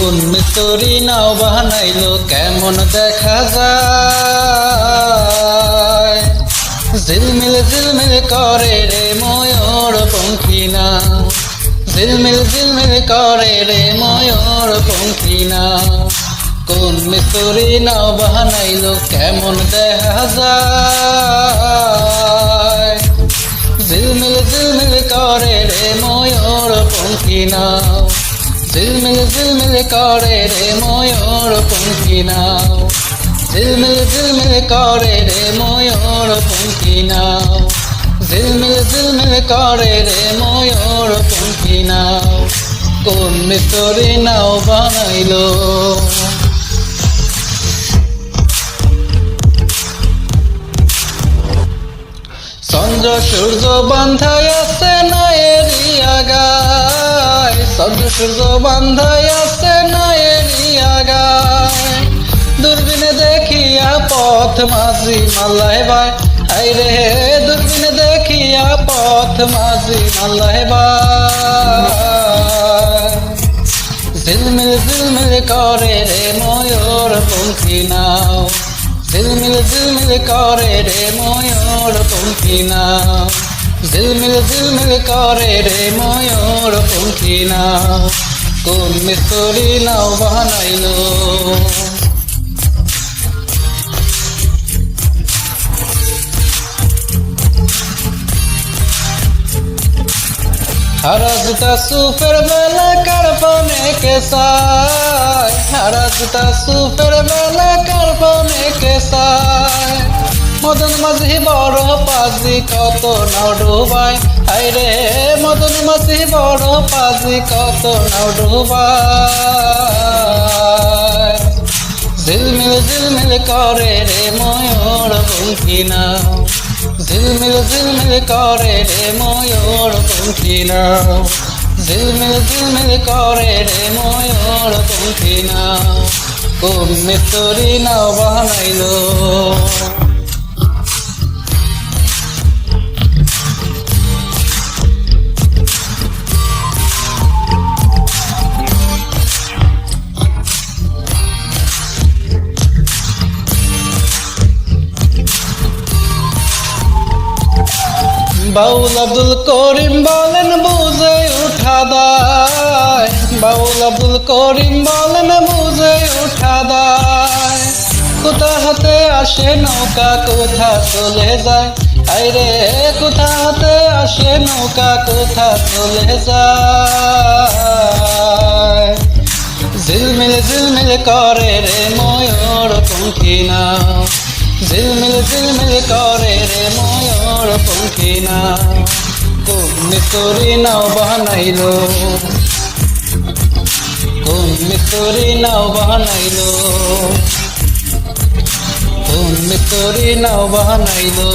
কোন মিস্ত্রি নাও বানাইলো কেমন দেখা যায়। ঝিলমিল ঝিলমিল করে রে ময়ূর পঙ্খী নাও, ঝিলমিল ঝিলমিল করে রে ময়ূর পঙ্খী নাও। কোন মিস্ত্রি নাও বানাইলো কেমন দেখা যায়। ঝিলমিল ঝিলমিল করে রে ময়ূর পঙ্খী নাও, ঝিলমিল ঝিলমিল করে রে ময়ূর পঙ্খী নাও। ঝিলমিল ঝিলমিল করে রে ময়ূর পঙ্খী নাও, ঝিলমিল ঝিলমিল করে রে ময়ূর পঙ্খী নাও। কোন মিস্ত্রি নাও বানাইলো। চন্দ্র সূর্য বান্ধাই আছে নয়েরি আগায়, চন্দ্র সূর্য বান্ধাই আছে নয়েরি আগায়। দূরবীনে দেখিয়া পথ মাঝি মাল্লাই বাই, হাইরে দূরবীনে দেখিয়া পথ মাঝি মাল্লাই বাই। ঝিলমিল ঝিলমিল করে রে ময়ূর পঙ্খী নাও, ঝিলমিল ঝিলমিল করে রে ময়ূর পঙ্খী নাও। ঝিলমিল ঝিলমিল করে রে ময়ূর পঙ্খী নাও। কোন মিস্ত্রি নাও বানাইলো। हरा जूता सुपर बेला कर पाने के साय, हरा जूता सुपर बेला कर पाने के साय। मदन माझी बड़ पाजी कत नाव डुबाय, हायरे मदन माझी बड़ पाजी कत नाव डुबाय। झिलमिल झिलमिल करे रे मयूर पঙ্খী नाও, ঝিলমিল ঝিলমিল করে রে ময়ূর পঙ্খী নাও। ঝিলমিল ঝিলমিল করে রে ময়ূর পঙ্খী নাও। কোন মিস্ত্রি নাও বানাইলো। বাউল আব্দুল করিম বলেন বুঝে উঠা দায়, বাউল আব্দুল করিম বলেন বুঝে উঠা দায়। কোথা হতে আসে নৌকা কোথা চলে যায়, আইরে কোথা হতে আসে নৌকা কোথা চলে যায়। ঝিলমিল ঝিলমিল করে রে ময়ূর পঙ্খী নাও, ঝিলমিল ঝিলমিল করে রে ময়ূর পঙ্খী নাও। কোন মিস্ত্রি নাও বানাইলো, কোন মিস্ত্রি নাও বানাইলো, কোন মিস্ত্রি নাও বানাইলো।